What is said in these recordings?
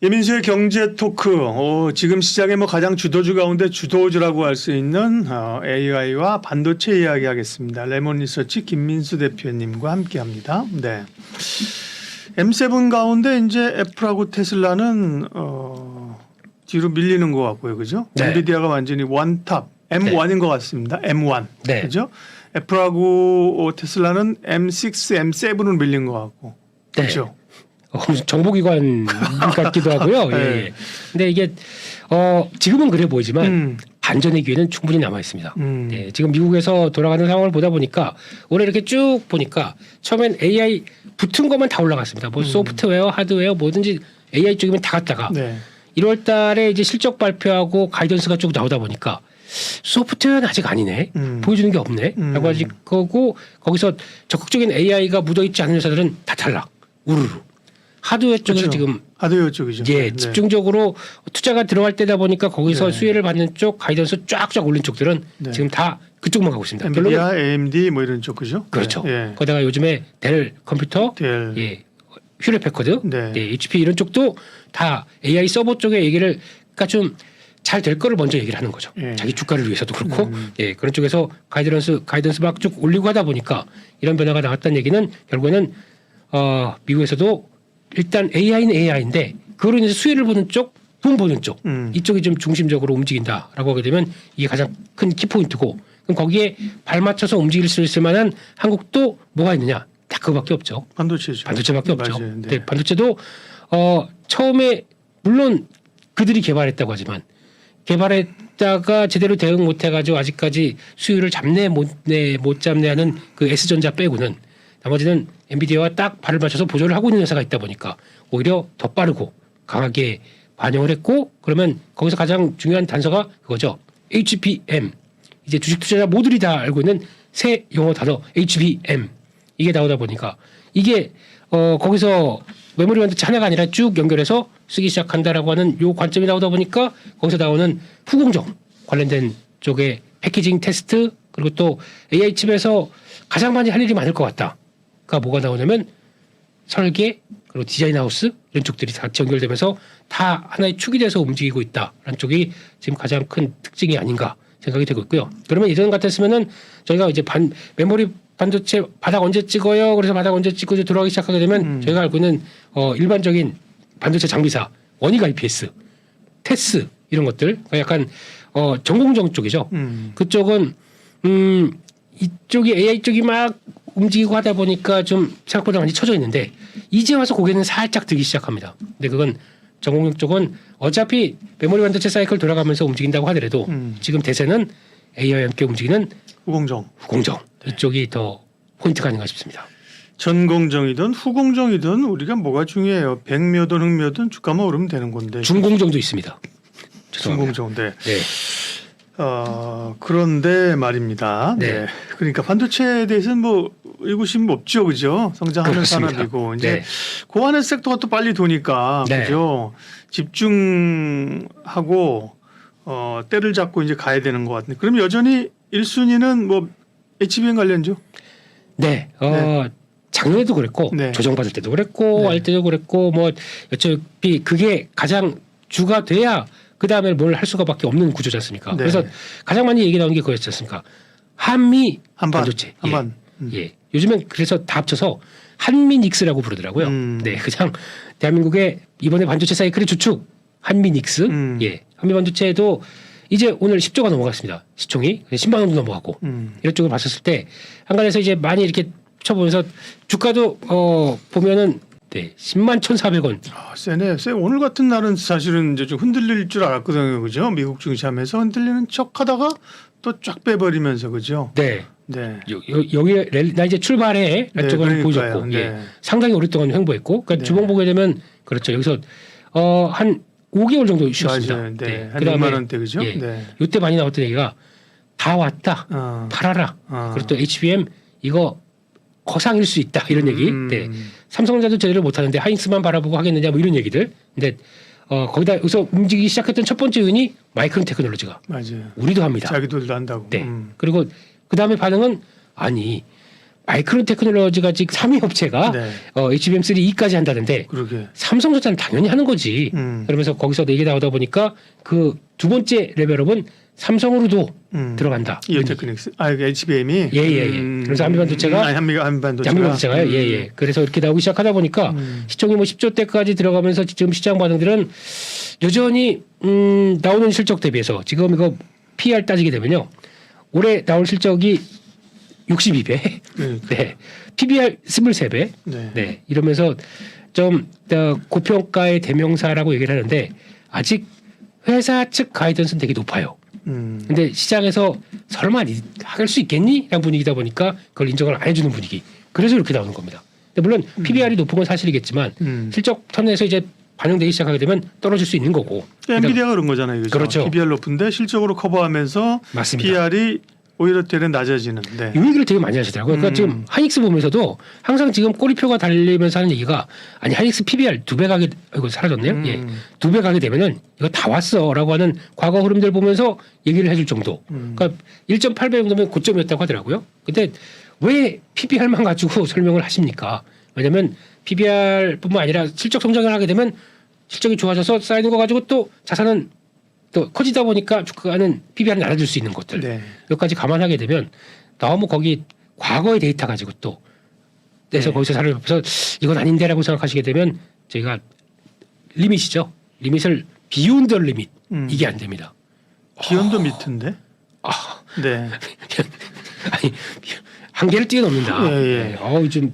이민수의 경제 토크. 지금 시장의 가장 주도주 가운데 주도주라고 할 수 있는 AI와 반도체 이야기하겠습니다. 레몬 리서치 김민수 대표님과 함께합니다. 네. M7 가운데 이제 애플하고 테슬라는 뒤로 밀리는 것 같고요, 그죠? 네. 엔비디아가 완전히 원탑 M1인 것 같습니다. M1, 네. 그죠? 애플하고 테슬라는 M6, M7으로 밀린 것 같고, 네. 그렇죠? 정보기관 같기도 하고요. 네. 예. 근데 이게 지금은 그래 보이지만 반전의 기회는 충분히 남아 있습니다. 네, 지금 미국에서 돌아가는 상황을 보다 보니까 올해 이렇게 쭉 보니까 처음엔 AI 붙은 것만 다 올라갔습니다. 뭐 소프트웨어, 하드웨어 뭐든지 AI 쪽이면 다 갔다가 네. 1월 달에 이제 실적 발표하고 가이던스가 쭉 나오다 보니까 소프트웨어는 아직 아니네. 보여주는 게 없네. 라고 하실 거고 거기서 적극적인 AI가 묻어있지 않은 회사들은 다 탈락. 우르르. 하드웨어 쪽에서 그렇죠. 지금 하드웨어 쪽이죠. 예, 네. 집중적으로 투자가 들어갈 때다 보니까 거기서 네. 수혜를 받는 쪽 가이던스 쫙쫙 올린 쪽들은 네. 지금 다 그쪽만 가고 있습니다. 엔비디아, AMD 뭐 이런 쪽 그죠? 그렇죠. 네. 거기다가 요즘에 델 컴퓨터, 델. 예, 휴렛 패커드, 네. 예, HP 이런 쪽도 다 AI 서버 쪽에 얘기를 그러니까 좀 잘 될 거를 먼저 얘기를 하는 거죠. 예. 자기 주가를 위해서도 그렇고 예, 그런 쪽에서 가이던스 막 쭉 올리고 하다 보니까 이런 변화가 나왔다는 얘기는 결국에는 미국에서도 일단 AI는 AI인데 그걸로 인해서 수혜를 보는 쪽, 돈 버는 쪽 이쪽이 좀 중심적으로 움직인다라고 하게 되면 이게 가장 큰 키포인트고 그럼 거기에 발맞춰서 움직일 수 있을 만한 한국도 뭐가 있느냐? 딱 그거밖에 없죠. 반도체죠. 반도체밖에 없죠. 맞아요. 네. 근데 반도체도 처음에 물론 그들이 개발했다고 하지만 개발했다가 제대로 대응 못해가지고 아직까지 수요를 잡네 못 잡네 하는 그 S전자 빼고는 나머지는 엔비디아와 딱 발을 맞춰서 보조를 하고 있는 회사가 있다 보니까 오히려 더 빠르고 강하게 반영을 했고 그러면 거기서 가장 중요한 단서가 그거죠. HBM. 이제 주식 투자자 모두들이 다 알고 있는 새 영어 단어 HBM. 이게 나오다 보니까 이게 거기서 메모리 반도체 하나가 아니라 쭉 연결해서 쓰기 시작한다라고 하는 요 관점이 나오다 보니까 거기서 나오는 후공정 관련된 쪽의 패키징 테스트 그리고 또 AI 칩에서 가장 많이 할 일이 많을 것 같다가 뭐가 나오냐면 설계 그리고 디자인 하우스 이런 쪽들이 다 같이 연결되면서 다 하나의 축이 돼서 움직이고 있다라는 쪽이 지금 가장 큰 특징이 아닌가 생각이 되고 있고요. 그러면 예전 같았으면은 저희가 이제 메모리 반도체 바닥 언제 찍어요? 그래서 바닥 언제 찍고 들어가기 시작하게 되면 저희가 알고 있는 일반적인 반도체 장비사 원익 IPS, 테스 이런 것들 그러니까 약간 전공정 쪽이죠. 그쪽은 이쪽이 AI 쪽이 막 움직이고 하다 보니까 좀 생각보다 많이 쳐져 있는데 이제 와서 고개는 살짝 들기 시작합니다. 근데 그건 전공정 쪽은 어차피 메모리 반도체 사이클 돌아가면서 움직인다고 하더라도 지금 대세는 AI와 함께 움직이는 후공정. 네. 이쪽이 더 포인트가 아닌가 싶습니다. 전공정이든 후공정이든 우리가 뭐가 중요해요. 백묘든 흑묘든 주가만 오르면 되는 건데. 중공정도 있습니다. 죄송합니다. 중공정. 네. 네. 그런데 말입니다. 네. 네. 그러니까 반도체에 대해서는 뭐 의구심 없죠, 그죠? 성장하는 그렇습니다. 산업이고 이제 네. 고안의 섹터가 또 빨리 도니까 네. 그죠? 집중하고 때를 잡고 이제 가야 되는 것 같은데. 그럼 여전히 1순위는 뭐 HBM 관련죠? 네. 작년에도 그랬고 네. 조정받을 때도 그랬고 네. 할 때도 그랬고 뭐 어차피 그게 가장 주가 돼야 그 다음에 뭘 할 수가밖에 없는 구조지 않습니까? 네. 그래서 가장 많이 얘기 나오는 게 그거였지 않습니까? 한미 반도체. 한반. 예. 요즘엔 그래서 다 합쳐서 한미닉스라고 부르더라고요. 네, 그냥 대한민국의 이번에 반도체 사이클의 주축 한미닉스. 예, 한미반도체도 이제 오늘 10조가 넘어갔습니다. 시총이 10만 원도 넘어가고 이런 쪽을 봤었을 때 한간에서 이제 많이 이렇게 쳐보면서 주가도 보면은 네, 10만 1,400원. 세네. 오늘 같은 날은 사실은 이제 좀 흔들릴 줄 알았거든요, 그죠? 미국 증시하면서 흔들리는 척하다가 또 쫙 빼버리면서 그죠? 네. 네. 여기 나 이제 출발해 네, 쪽을 그러니까요. 보여줬고 네. 예. 상당히 오랫동안 횡보했고 그러니까 네. 주봉 보게 되면 그렇죠 여기서 한 5개월 정도 쉬었습니다. 맞아요. 네. 한 그다음에 6만 원대 그죠? 예. 네. 이때 많이 나왔던 얘기가 다 왔다 팔아라. 그리고 또 HBM 이거 거상일 수 있다 이런 얘기. 네. 삼성전자도 제대로 못하는데 하이닉스만 바라보고 하겠느냐 뭐 이런 얘기들. 근데 거기다 여기서 움직이기 시작했던 첫 번째 요인이 마이크론 테크놀로지가 맞아요. 우리도 합니다. 자기들도 한다고. 네. 그리고 그 다음에 반응은 아니 마이크론 테크놀로지가 지금 3위 업체가 네. HBM3E까지 한다는데 그러게. 삼성전자는 당연히 하는 거지. 음. 그러면서 거기서 얘기 나오다 보니까 그 두 번째 레벨업은 삼성으로도 들어간다. 이오테크닉스. 아, 이게 HBM이. 예. 그래서 한미반도체가 한미반도체가. 예. 그래서 이렇게 나오기 시작하다 보니까 시총이 뭐 10조 대까지 들어가면서 지금 시장 반응들은 여전히 나오는 실적 대비해서 지금 이거 PER 따지게 되면요. 올해 나올 실적이 62배. 네. PBR 23배. 네. 네. 이러면서 좀 고평가의 대명사라고 얘기를 하는데 아직 회사 측 가이던스는 되게 높아요. 근데 시장에서 설마 할 수 있겠니? 라는 분위기다 보니까 그걸 인정을 안 해주는 분위기. 그래서 이렇게 나오는 겁니다. 근데 물론 PBR이 높은 건 사실이겠지만 실적 턴에서 이제 반영되기 시작하게 되면 떨어질 수 있는 거고. 엔비디아가 그런 거잖아요. 그죠? 그렇죠. PBR 높은데 실적으로 커버하면서 맞습니다. PR이 오히려 때는 낮아지는. 네. 이 얘기를 되게 많이 하시더라고요. 그러니까 지금 하이닉스 보면서도 항상 지금 꼬리표가 달리면서 하는 얘기가 아니 하이닉스 PBR 2배 가게 이거 사라졌네요. 예, 2배 가게 되면은 이거 다 왔어라고 하는 과거 흐름들 보면서 얘기를 해줄 정도. 그러니까 1.8배 정도면 고점이었다고 하더라고요. 근데 왜 PBR만 가지고 설명을 하십니까? 왜냐하면 PBR뿐만 아니라 실적 성장을 하게 되면 실적이 좋아져서 쌓이는 거 가지고 또 자산은 또 커지다 보니까 주가는 PBR이 낮아질 수 있는 것들 네. 여기까지 감안하게 되면 너무 거기 과거의 데이터 가지고 또 내서 거기서 살을 접해서 이건 아닌데라고 생각하시게 되면 저희가 리밋이죠. 리밋을 비욘드 리밋 이게 안 됩니다. 비욘드 미트인데. 네. 아니 한계를 뛰어넘는다. 예. 좀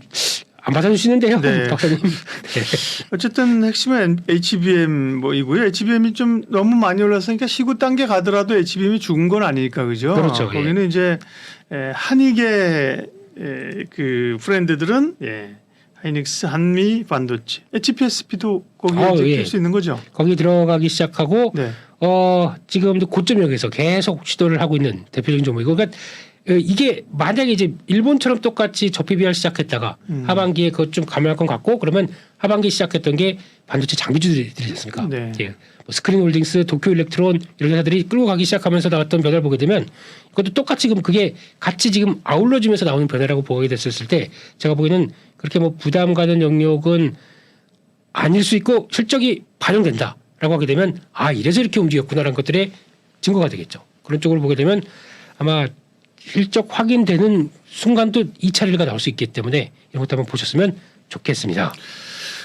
안 받아주시는데요, 네. 박사님. 네. 어쨌든 핵심은 HBM 뭐이고요. HBM이 좀 너무 많이 올랐으니까 시구 단계 가더라도 HBM이 죽은 건 아니니까 그죠? 그렇죠. 거기는 이제 한익의 그 브랜드들은 하이닉스, 한미, 반도체, HPSP도 거기에 이제 낄 수 있는 거죠. 거기 들어가기 시작하고 네. 지금 고점역에서 계속 시도를 하고 있는 대표적인 종목이고, 그러니까 이게 만약에 이제 일본처럼 똑같이 저PBR 시작했다가 하반기에 그것 좀 감안할 건 같고 그러면 하반기 시작했던 게 반도체 장비주들이지 않습니까? 네. 예. 뭐 스크린홀딩스, 도쿄일렉트론 이런 회사들이 끌고 가기 시작하면서 나왔던 변화를 보게 되면 이것도 똑같이 지금 그게 같이 지금 아울러지면서 나오는 변화라고 보게 됐었을 때 제가 보기에는 그렇게 뭐 부담 가는 영역은 아닐 수 있고 실적이 반영된다라고 하게 되면 이래서 이렇게 움직였구나라는 것들의 증거가 되겠죠. 그런 쪽으로 보게 되면 아마 실적 확인되는 순간 또 2차 리가 나올 수 있기 때문에 이런 것도 한번 보셨으면 좋겠습니다.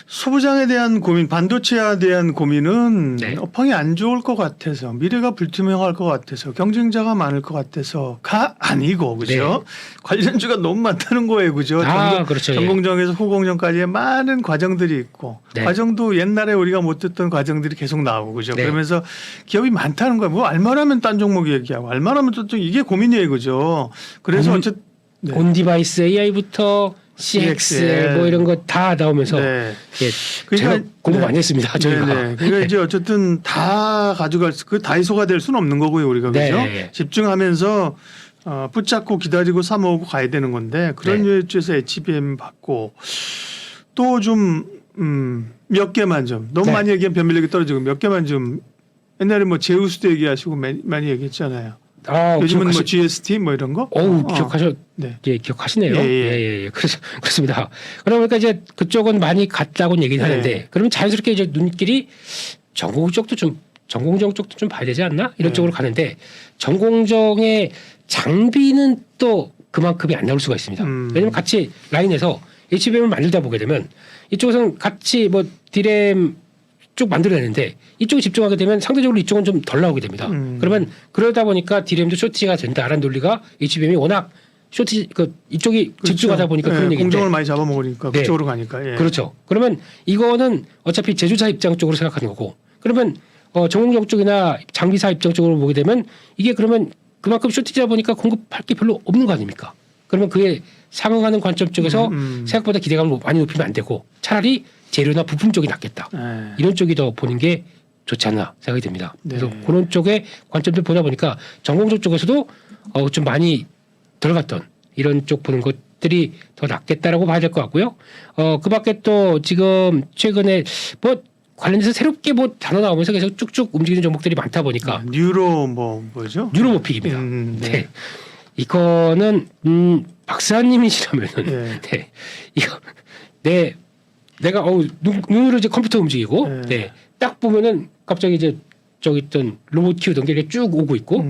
소부장에 대한 고민, 반도체에 대한 고민은 네. 업황이 안 좋을 것 같아서 미래가 불투명할 것 같아서 경쟁자가 많을 것 같아서가 아니고 그죠? 관련주가 너무 많다는 거예요, 그죠? 그렇죠. 전공정에서 후공정까지의 많은 과정들이 있고 과정도 옛날에 우리가 못 듣던 과정들이 계속 나오고 그죠? 그러면서 기업이 많다는 거예요. 뭐 알만하면 딴 종목 얘기하고 알만하면 또 이게 고민이에요, 그죠? 그래서 어쨌든 온디바이스 AI부터 CXL 뭐 이런 거 다 나오면서 제가 공부 많이 했습니다. 저희가. 그러니까 이제 어쨌든 다 가져갈 그 다이소가 될 수는 없는 거고요, 우리가 그죠? 집중하면서 붙잡고 기다리고 사 모으고 가야 되는 건데 그런 유에서 HBM 받고 또 좀 몇 개만 좀 너무 많이 얘기하면 변별력이 떨어지고 몇 개만 좀 옛날에 뭐 제우스도 얘기하시고 많이 얘기했잖아요. 요즘은 뭐 GST 뭐 이런 거? 기억하시네요. 예. 그렇습니다. 그러니까 이제 그쪽은 많이 갔다고는 얘기는 하는데 그러면 자연스럽게 이제 눈길이 전공정 쪽도 좀 봐야 되지 않나? 이런 쪽으로 가는데 전공정의 장비는 또 그만큼이 안 나올 수가 있습니다. 왜냐하면 같이 라인에서 HBM을 만들다 보게 되면 이쪽에서는 같이 뭐 디램 쪽 만들어내는데 이쪽에 집중하게 되면 상대적으로 이쪽은 좀 덜 나오게 됩니다. 그러면 그러다 보니까 디램도 쇼티가 된다라는 논리가 HBM이 워낙 쇼티 이쪽이 집중하다 보니까 그런 얘기인데 공정을 많이 잡아먹으니까 그쪽으로 가니까 그렇죠. 그러면 이거는 어차피 제조사 입장 쪽으로 생각하는 거고 그러면 전공정 쪽이나 장비사 입장 쪽으로 보게 되면 이게 그러면 그만큼 쇼티지다 보니까 공급할 게 별로 없는 거 아닙니까? 그러면 그에 상응하는 관점 쪽에서 생각보다 기대감을 많이 높이면 안 되고 차라리 재료나 부품 쪽이 낫겠다. 이런 쪽이 더 보는 게 좋지 않나 생각이 듭니다. 그래서 그런 쪽의 관점들 보다 보니까 전공정 쪽에서도 좀 많이 들어갔던 이런 쪽 보는 것들이 더 낫겠다라고 봐야 될 것 같고요. 그 밖에 또 지금 최근에 뭐 관련해서 새롭게 뭐 단어 나오면서 계속 쭉쭉 움직이는 종목들이 많다 보니까 뉴로 뭐죠? 뉴로모픽입니다. 네. 이거는 박사님이시라면은 예. 네. 이거 내가 눈으로 이제 컴퓨터 움직이고 예. 네. 딱 보면은 갑자기 이제 저기 있던 로봇 키우던 게 이렇게 쭉 오고 있고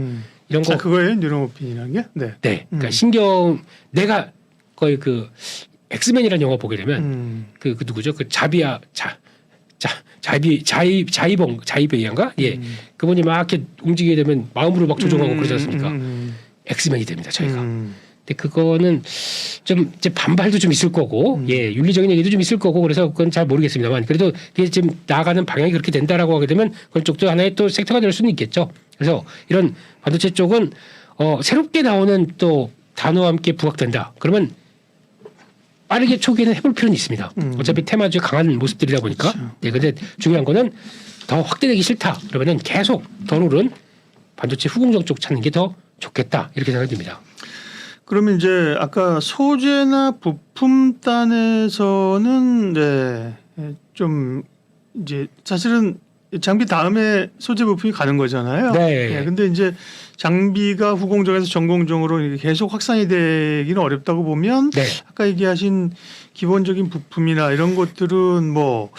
이런 거 그거예요, 뉴로모핀이라는 게? 네. 네. 그러니까 신경 내가 거의 그 엑스맨이라는 영화 보게 되면 그 누구죠? 그 자이베이안가? 예. 그분이 막 이렇게 움직이게 되면 마음으로 막 조종하고 그러지 않습니까? 엑스맨이 됩니다, 저희가. 근데 그거는 좀 이제 반발도 좀 있을 거고, 예, 윤리적인 얘기도 좀 있을 거고, 그래서 그건 잘 모르겠습니다만, 그래도 이게 지금 나아가는 방향이 그렇게 된다라고 하게 되면 그런 쪽도 하나의 또 섹터가 될 수는 있겠죠. 그래서 이런 반도체 쪽은 새롭게 나오는 또 단어와 함께 부각된다. 그러면 빠르게 초기에는 해볼 필요는 있습니다. 어차피 테마주의 강한 모습들이다 보니까. 그렇죠. 네, 근데 중요한 거는 더 확대되기 싫다. 그러면은 계속 더 오른 반도체 후공정 쪽 찾는 게 더 좋겠다. 이렇게 생각이 듭니다. 그러면 이제 아까 소재나 부품단에서는 네, 좀 이제 사실은 장비 다음에 소재 부품이 가는 거잖아요. 네. 근데 이제 장비가 후공정에서 전공정으로 이렇게 계속 확산이 되기는 어렵다고 보면 네. 아까 얘기하신 기본적인 부품이나 이런 것들은 뭐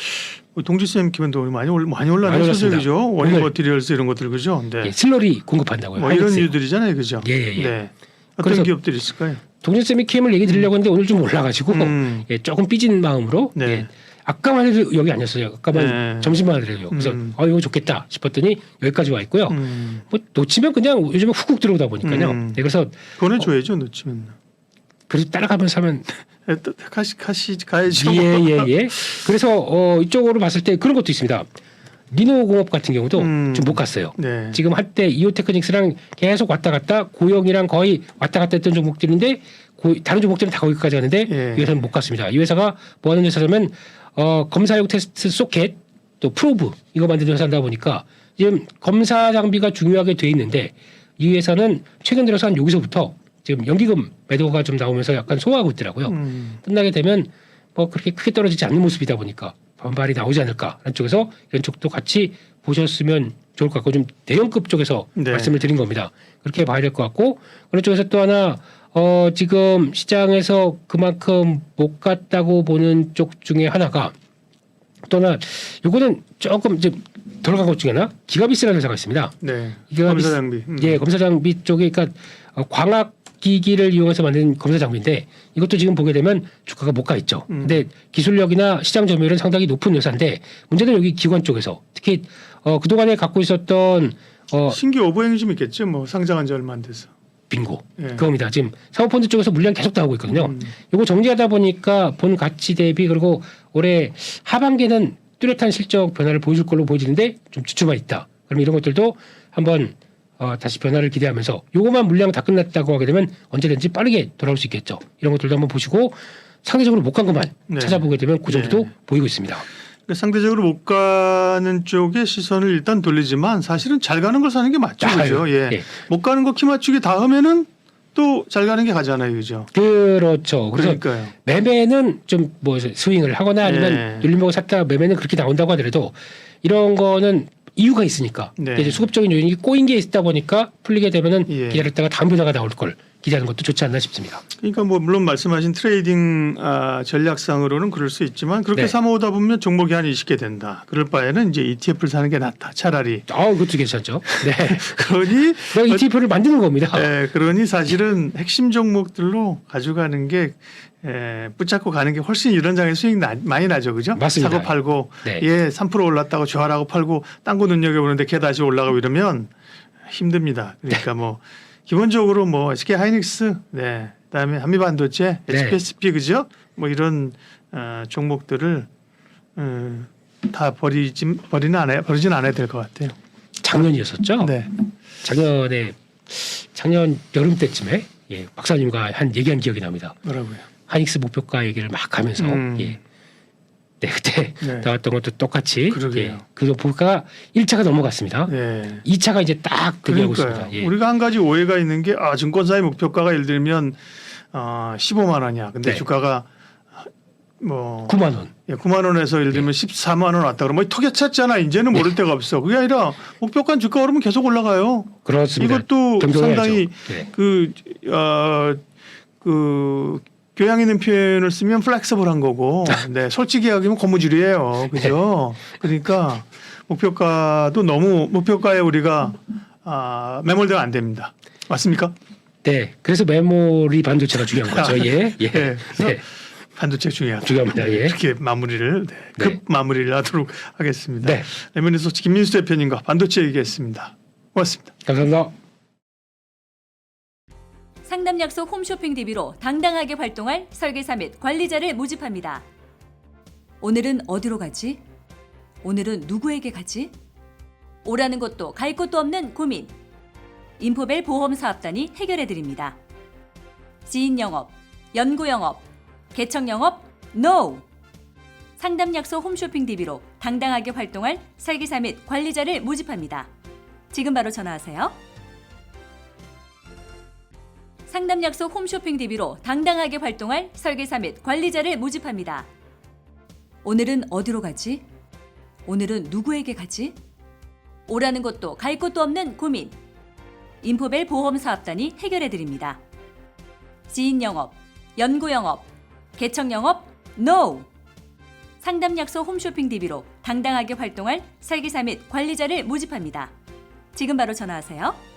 동지쌤 기본도 많이 올라는 소재이죠. 원인 오늘 머티리얼스 이런 것들 그죠? 네. 예, 슬러리 공급한다고요. 뭐 이런 하이닉스에. 류들이잖아요, 그죠? 예, 예. 네. 그래서 어떤 기업들이 있을까요? 동진쌤이 KM을 얘기 드리려고 했는데 오늘 좀 올라가지고 예, 조금 삐진 마음으로 네. 예, 아까만 해도 여기 아니었어요. 아까만 네. 점심만 하더라고요. 그래서 이거 좋겠다 싶었더니 여기까지 와 있고요. 뭐 놓치면 그냥 요즘에 훅훅 들어오다 보니까요. 네, 그래서 보내줘야죠, 놓치면. 그래서 따라가면서 하면 가야죠. 예. 그래서 이쪽으로 봤을 때 그런 것도 있습니다. 리노공업 같은 경우도 좀 못 갔어요. 네. 지금 한때 이오테크닉스랑 계속 왔다 갔다 고영이랑 거의 왔다 갔다 했던 종목들인데 다른 종목들은 다 거기까지 가는데 예. 이 회사는 못 갔습니다. 이 회사가 뭐 하는 회사냐면 검사용 테스트 소켓 또 프로브 이거 만드는 회사다 보니까 지금 검사 장비가 중요하게 돼 있는데 이 회사는 최근 들어서 한 여기서부터 지금 연기금 매도가 좀 나오면서 약간 소화하고 있더라고요. 끝나게 되면 뭐 그렇게 크게 떨어지지 않는 모습이다 보니까 반발이 나오지 않을까 하는 쪽에서 이런 쪽도 같이 보셨으면 좋을 것 같고 좀 대형급 쪽에서 네. 말씀을 드린 겁니다. 그렇게 봐야 될 것 같고 그런 쪽에서 또 하나 지금 시장에서 그만큼 못 갔다고 보는 쪽 중에 하나가 또 하나 요거는 조금 이제 덜 간 것 중에 하나 기가비스라는 회사가 있습니다. 네. 기가비스, 검사 장비. 예, 검사 장비 쪽에 그러니까 광학 기기를 이용해서 만든 검사 장비인데 이것도 지금 보게 되면 주가가 못 가 있죠. 근데 기술력이나 시장 점유율은 상당히 높은 회사인데 문제는 여기 기관 쪽에서 특히 그동안에 갖고 있었던 신규 오버행이 좀 있겠죠. 뭐 상장한 지 얼마 안 돼서. 빙고 예. 그겁니다. 지금 사모펀드 쪽에서 물량 계속 나오고 있거든요. 이거 정리하다 보니까 본 가치 대비 그리고 올해 하반기에는 뚜렷한 실적 변화를 보여줄 걸로 보여지는데 좀 주춤만 있다. 그럼 이런 것들도 한번 다시 변화를 기대하면서 요것만 물량 다 끝났다고 하게 되면 언제든지 빠르게 돌아올 수 있겠죠. 이런 것들도 한번 보시고 상대적으로 못 간 것만 네. 찾아보게 되면 그 정도도 네. 보이고 있습니다. 그러니까 상대적으로 못 가는 쪽에 시선을 일단 돌리지만 사실은 잘 가는 걸 사는 게 맞죠. 그죠? 예. 예. 못 가는 거 키 맞추기 다음에는 또 잘 가는 게 가잖아요. 그죠? 그렇죠. 그래서 그러니까요. 매매는 좀 뭐 스윙을 하거나 아니면 네. 눌림목을 샀다가 매매는 그렇게 나온다고 하더라도 이런 거는 이유가 있으니까 네. 이제 수급적인 요인이 꼬인 게 있다 보니까 풀리게 되면은 예. 기다렸다가 다음 변화가 나올 걸 기대하는 것도 좋지 않나 싶습니다. 그러니까 뭐 물론 말씀하신 트레이딩 전략상으로는 그럴 수 있지만 그렇게 네. 사모으다 보면 종목이 한 20개 된다. 그럴 바에는 이제 ETF를 사는 게 낫다. 차라리. 그것도 괜찮죠. 네. 그러니 그럼 ETF를 만드는 겁니다. 그러니 사실은 핵심 종목들로 가져가는 게 붙잡고 가는 게 훨씬 이런 장에 수익 많이 나죠, 그죠? 맞습니다. 사고 팔고 네. 3% 올랐다고 좋아라고 팔고 딴 거 눈여겨 보는데 걔 다시 올라가고 이러면 힘듭니다. 그러니까 뭐 기본적으로 뭐 SK 하이닉스, 그다음에 한미반도체, 네. HPSP 그죠? 뭐 이런 종목들을 다 버리진 않아야 될 것 같아요. 작년이었었죠. 네. 작년 여름 때쯤에 박사님과 얘기한 기억이 납니다. 뭐라고요? 하이닉스 목표가 얘기를 막 하면서 그때 네. 나왔던 것도 똑같이 그러게요. 그 목표가 1차가 넘어갔습니다. 네. 2차가 이제 딱 대기하고 그러니까요. 있습니다. 우리가 한 가지 오해가 있는 게 증권사의 목표가가 예를 들면 15만 원이야. 근데 네. 주가가 뭐 9만 원. 9만 원에서 예를 들면 14만 원 왔다 그러면 턱에 찼잖아. 이제는 모를 데가 없어. 그게 아니라 목표가 주가 오르면 계속 올라가요. 그렇습니다. 이것도 경종해야죠. 상당히 네. 그 교양 있는 표현을 쓰면 플렉서블한 거고, 네, 솔직히 얘기하면 고무줄이에요, 그죠? 그러니까 목표가도 너무 목표가에 우리가 매몰되면 안 됩니다. 맞습니까? 네. 그래서 메모리 반도체가 중요한 거죠. 예. 예. 네, 그래서 네. 반도체 중요하다. 중요합니다. 예. 이렇게 마무리를 급 네. 마무리를 하도록 하겠습니다. 네. 레몬에서 김민수 대표님과 반도체 얘기했습니다. 고맙습니다. 감사합니다. 상담 약속 홈쇼핑 DB로 당당하게 활동할 설계사 및 관리자를 모집합니다. 오늘은 어디로 가지? 오늘은 누구에게 가지? 오라는 것도 갈 곳도 없는 고민. 인포벨 보험사업단이 해결해드립니다. 지인 영업, 연구 영업, 개척 영업, NO! 상담 약속 홈쇼핑 DB로 당당하게 활동할 설계사 및 관리자를 모집합니다. 지금 바로 전화하세요. 상담 약속 홈쇼핑 DB로 당당하게 활동할 설계사 및 관리자를 모집합니다. 오늘은 어디로 가지? 오늘은 누구에게 가지? 오라는 것도 갈 곳도 없는 고민. 인포벨 보험사업단이 해결해드립니다. 지인 영업, 연구 영업, 개척 영업, NO! 상담 약속 홈쇼핑 DB로 당당하게 활동할 설계사 및 관리자를 모집합니다. 지금 바로 전화하세요.